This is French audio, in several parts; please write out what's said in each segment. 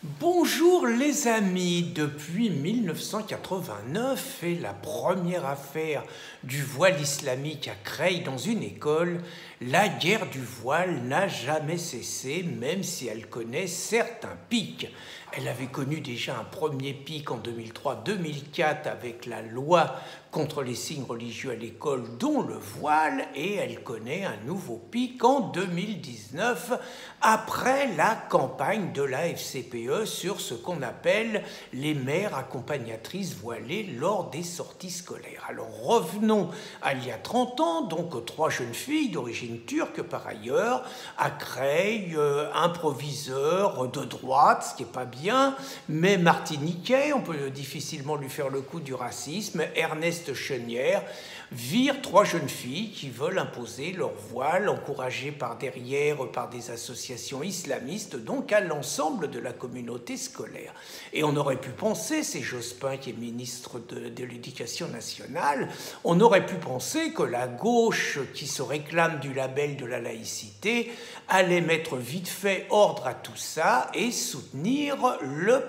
Bonjour les amis, depuis 1989 et la première affaire du voile islamique à Creil dans une école, la guerre du voile n'a jamais cessé, même si elle connaît certains pics. Elle avait connu déjà un premier pic en 2003-2004 avec la loi contre les signes religieux à l'école, dont le voile, et elle connaît un nouveau pic en 2019 après la campagne de la FCPE sur ce qu'on appelle les mères accompagnatrices voilées lors des sorties scolaires. Alors revenons à il y a 30 ans, donc 3 jeunes filles d'origine turque par ailleurs, à Creil, un proviseur de droite, ce qui n'est pas bien, mais martiniquais, on peut difficilement lui faire le coup du racisme, Ernest Chenière, vire 3 jeunes filles qui veulent imposer leur voile, encouragées par derrière par des associations islamistes, donc à l'ensemble de la communauté scolaire. Et on aurait pu penser, c'est Jospin qui est ministre de l'Éducation nationale, on aurait pu penser que la gauche qui se réclame du label de la laïcité allait mettre vite fait ordre à tout ça et soutenir le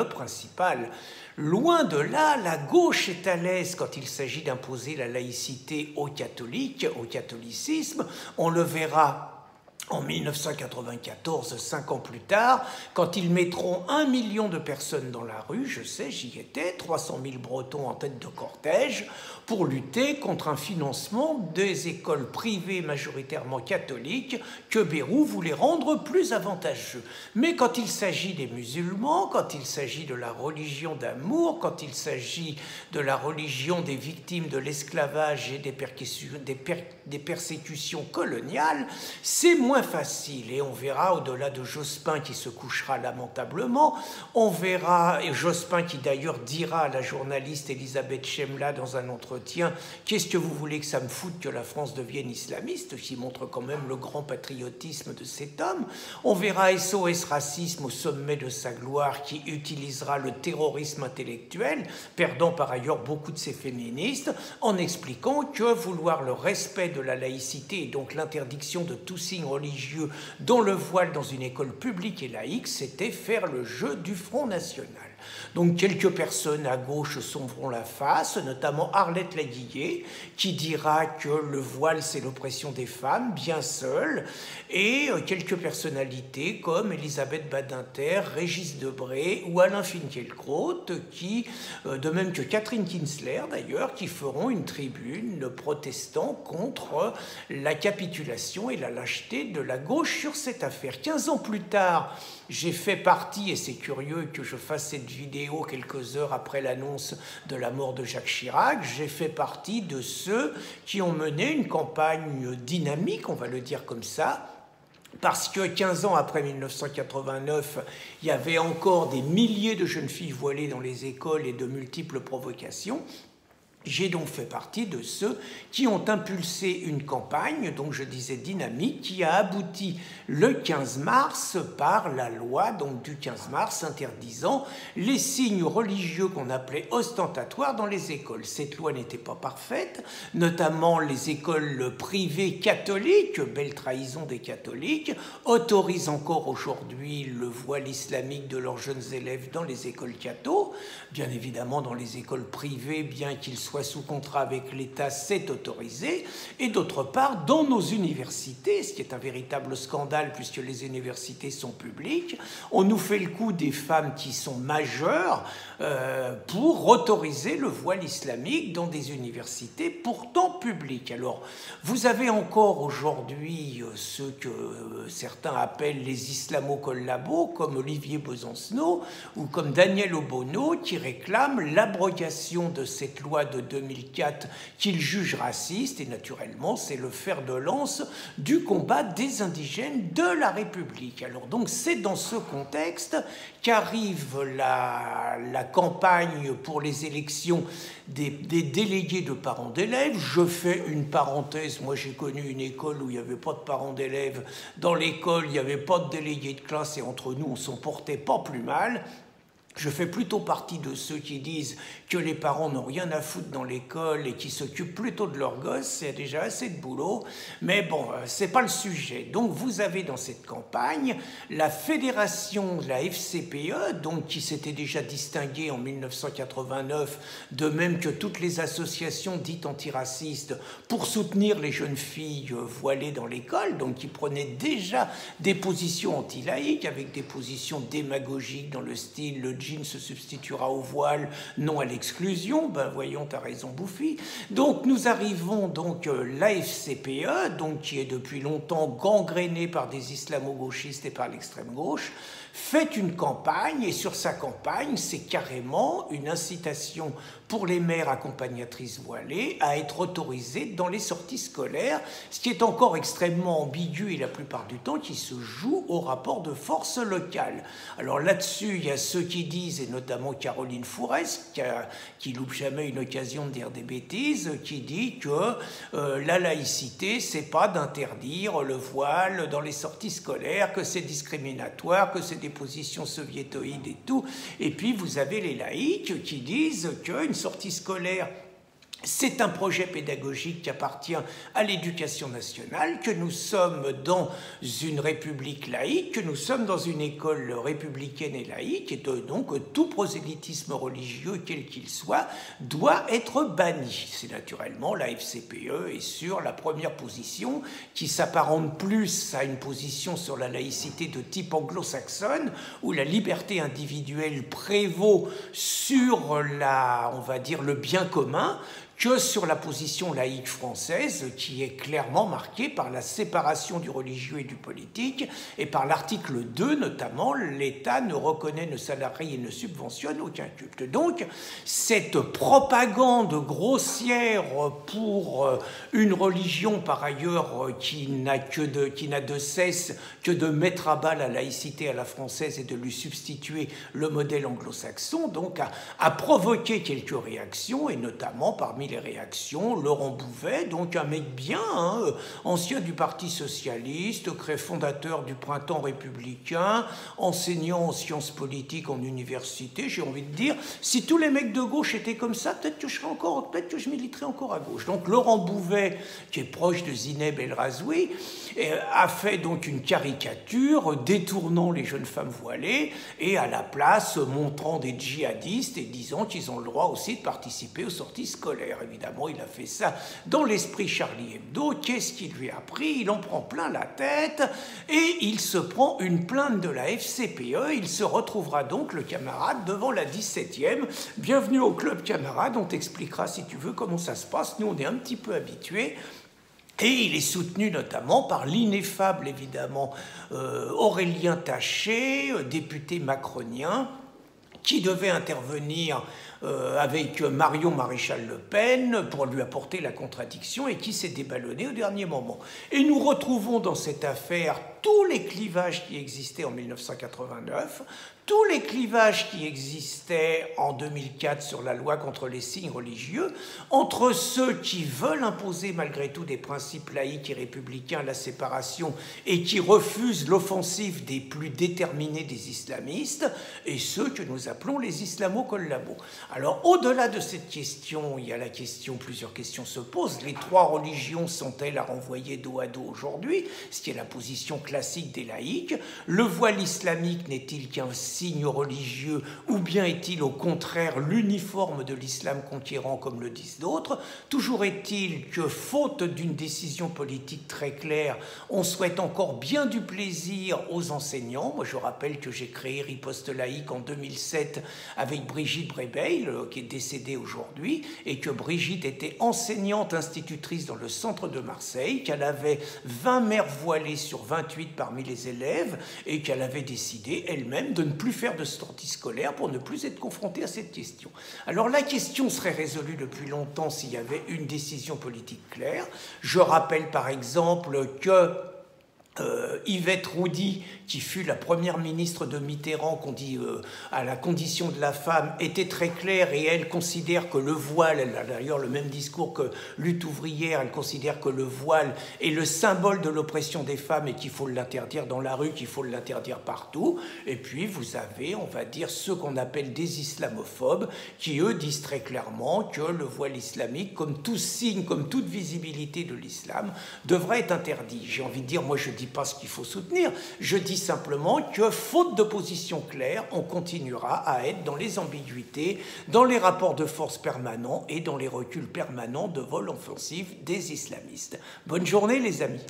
principal. Loin de là, la gauche est à l'aise quand il s'agit d'imposer la laïcité aux catholiques, au catholicisme. On le verra en 1994, 5 ans plus tard, quand ils mettront 1 million de personnes dans la rue, je sais, j'y étais, 300 000 Bretons en tête de cortège, pour lutter contre un financement des écoles privées majoritairement catholiques que Bayrou voulait rendre plus avantageux. Mais quand il s'agit des musulmans, quand il s'agit de la religion d'amour, quand il s'agit de la religion des victimes de l'esclavage et des persécutions coloniales, c'est moins facile. Et on verra, au-delà de Jospin qui se couchera lamentablement, on verra, et Jospin qui d'ailleurs dira à la journaliste Elisabeth Chemla dans un entretien, qu'est-ce que vous voulez que ça me foute que la France devienne islamiste, qui montre quand même le grand patriotisme de cet homme. On verra SOS Racisme au sommet de sa gloire qui utilisera le terrorisme intellectuel, perdant par ailleurs beaucoup de ses féministes, en expliquant que vouloir le respect de la laïcité et donc l'interdiction de tout signe religieux dont le voile dans une école publique et laïque, c'était faire le jeu du Front National. Donc quelques personnes à gauche s'ombreront la face, notamment Arlette Laguillet, qui dira que le voile c'est l'oppression des femmes, bien seule, et quelques personnalités comme Elisabeth Badinter, Régis Debray ou Alain Finkielkraut, qui, de même que Catherine Kinsler d'ailleurs, qui feront une tribune protestant contre la capitulation et la lâcheté de la gauche sur cette affaire. 15 ans plus tard, j'ai fait partie, et c'est curieux que je fasse cette vidéo quelques heures après l'annonce de la mort de Jacques Chirac, j'ai fait partie de ceux qui ont mené une campagne dynamique, on va le dire comme ça, parce que 15 ans après 1989, il y avait encore des milliers de jeunes filles voilées dans les écoles et de multiples provocations. J'ai donc fait partie de ceux qui ont impulsé une campagne, donc je disais dynamique, qui a abouti le 15 mars par la loi donc du 15 mars interdisant les signes religieux qu'on appelait ostentatoires dans les écoles. Cette loi n'était pas parfaite, notamment les écoles privées catholiques, belle trahison des catholiques, autorisent encore aujourd'hui le voile islamique de leurs jeunes élèves dans les écoles catho. Bien évidemment, dans les écoles privées, bien qu'ils soient sous contrat avec l'État, c'est autorisé. Et d'autre part, dans nos universités, ce qui est un véritable scandale puisque les universités sont publiques, on nous fait le coup des femmes qui sont majeures pour autoriser le voile islamique dans des universités pourtant publiques. Alors, vous avez encore aujourd'hui ceux que certains appellent les islamo-collabos, comme Olivier Besancenot ou comme Daniel Obono, qui réclament l'abrogation de cette loi de 2004 qu'ils jugent raciste, et naturellement c'est le fer de lance du combat des indigènes de la République. Alors donc c'est dans ce contexte qu'arrive la campagne pour les élections des délégués de parents d'élèves. Je fais une parenthèse, moi j'ai connu une école où il n'y avait pas de parents d'élèves, dans l'école il n'y avait pas de délégués de classe et entre nous on s'en portait pas plus mal. Je fais plutôt partie de ceux qui disent que les parents n'ont rien à foutre dans l'école et qui s'occupent plutôt de leurs gosses, c'est déjà assez de boulot, mais bon, c'est pas le sujet. Donc vous avez dans cette campagne la fédération, la FCPE, donc qui s'était déjà distinguée en 1989, de même que toutes les associations dites antiracistes, pour soutenir les jeunes filles voilées dans l'école, donc qui prenaient déjà des positions anti-laïques, avec des positions démagogiques dans le style « le jean se substituera au voile, non à l'exclusion », ben voyons, t'as raison Bouffi. Donc nous arrivons donc la FCPE, donc qui est depuis longtemps gangrénée par des islamo-gauchistes et par l'extrême gauche, fait une campagne, et sur sa campagne, c'est carrément une incitation pour les mères accompagnatrices voilées à être autorisées dans les sorties scolaires, ce qui est encore extrêmement ambigu et la plupart du temps qui se joue au rapport de force locale. Alors là-dessus, il y a ceux qui disent, et notamment Caroline Fourest, qui loupe jamais une occasion de dire des bêtises, qui dit que la laïcité, c'est pas d'interdire le voile dans les sorties scolaires, que c'est discriminatoire, que c'est des positions soviétoïdes et tout. Et puis vous avez les laïcs qui disent qu'une sortie scolaire, c'est un projet pédagogique qui appartient à l'éducation nationale, que nous sommes dans une république laïque, que nous sommes dans une école républicaine et laïque, et donc tout prosélytisme religieux, quel qu'il soit, doit être banni. C'est naturellement la FCPE est sur la première position, qui s'apparente plus à une position sur la laïcité de type anglo-saxonne, où la liberté individuelle prévaut sur on va dire, le bien commun, que sur la position laïque française, qui est clairement marquée par la séparation du religieux et du politique, et par l'article 2 notamment, l'État ne reconnaît, ne salarie et ne subventionne aucun culte. Donc, cette propagande grossière pour une religion, par ailleurs, qui n'a de cesse que de mettre à bas la laïcité à la française et de lui substituer le modèle anglo-saxon, donc a provoqué quelques réactions, et notamment parmi les réactions, Laurent Bouvet, donc un mec bien, hein, ancien du Parti socialiste, fondateur du Printemps républicain, enseignant en sciences politiques en université, j'ai envie de dire, si tous les mecs de gauche étaient comme ça, peut-être que je militerais encore à gauche. Donc Laurent Bouvet, qui est proche de Zineb El Razoui, a fait donc une caricature détournant les jeunes femmes voilées et à la place montrant des djihadistes et disant qu'ils ont le droit aussi de participer aux sorties scolaires. Évidemment, il a fait ça dans l'esprit Charlie Hebdo. Qu'est-ce qui lui a pris? Il en prend plein la tête et il se prend une plainte de la FCPE. Il se retrouvera donc, le camarade, devant la 17e. Bienvenue au club camarade, on t'expliquera si tu veux comment ça se passe. Nous, on est un petit peu habitués. Et il est soutenu notamment par l'ineffable, évidemment, Aurélien Taché, député macronien, qui devait intervenir avec Marion Maréchal Le Pen pour lui apporter la contradiction et qui s'est déballonné au dernier moment. Et nous retrouvons dans cette affaire tous les clivages qui existaient en 1989, tous les clivages qui existaient en 2004 sur la loi contre les signes religieux, entre ceux qui veulent imposer malgré tout des principes laïques et républicains, la séparation, et qui refusent l'offensive des plus déterminés des islamistes, et ceux que nous appelons les islamo-collabos. Alors, au-delà de cette question, il y a la question, plusieurs questions se posent. Les trois religions sont-elles à renvoyer dos à dos aujourd'hui, ce qui est la position classique des laïcs? Le voile islamique n'est-il qu'un signe religieux, ou bien est-il au contraire l'uniforme de l'islam conquérant, comme le disent d'autres? Toujours est-il que, faute d'une décision politique très claire, on souhaite encore bien du plaisir aux enseignants. Moi, je rappelle que j'ai créé Riposte laïque en 2007 avec Brigitte Brébeil, qui est décédée aujourd'hui, et que Brigitte était enseignante institutrice dans le centre de Marseille, qu'elle avait 20 mères voilées sur 28 parmi les élèves, et qu'elle avait décidé elle-même de ne plus faire de sortie scolaire pour ne plus être confrontée à cette question. Alors la question serait résolue depuis longtemps s'il y avait une décision politique claire. Je rappelle par exemple que Yvette Roudy, qui fut la première ministre de Mitterrand, qu'on dit à la condition de la femme, était très claire et elle considère que le voile, elle a d'ailleurs le même discours que Lutte ouvrière, elle considère que le voile est le symbole de l'oppression des femmes et qu'il faut l'interdire dans la rue, qu'il faut l'interdire partout. Et puis vous avez, on va dire, ceux qu'on appelle des islamophobes, qui eux disent très clairement que le voile islamique, comme tout signe, comme toute visibilité de l'islam, devrait être interdit. J'ai envie de dire, moi je dis pas ce qu'il faut soutenir, je dis simplement que, faute de position claire, on continuera à être dans les ambiguïtés, dans les rapports de force permanents et dans les reculs permanents de vol offensif des islamistes. Bonne journée les amis.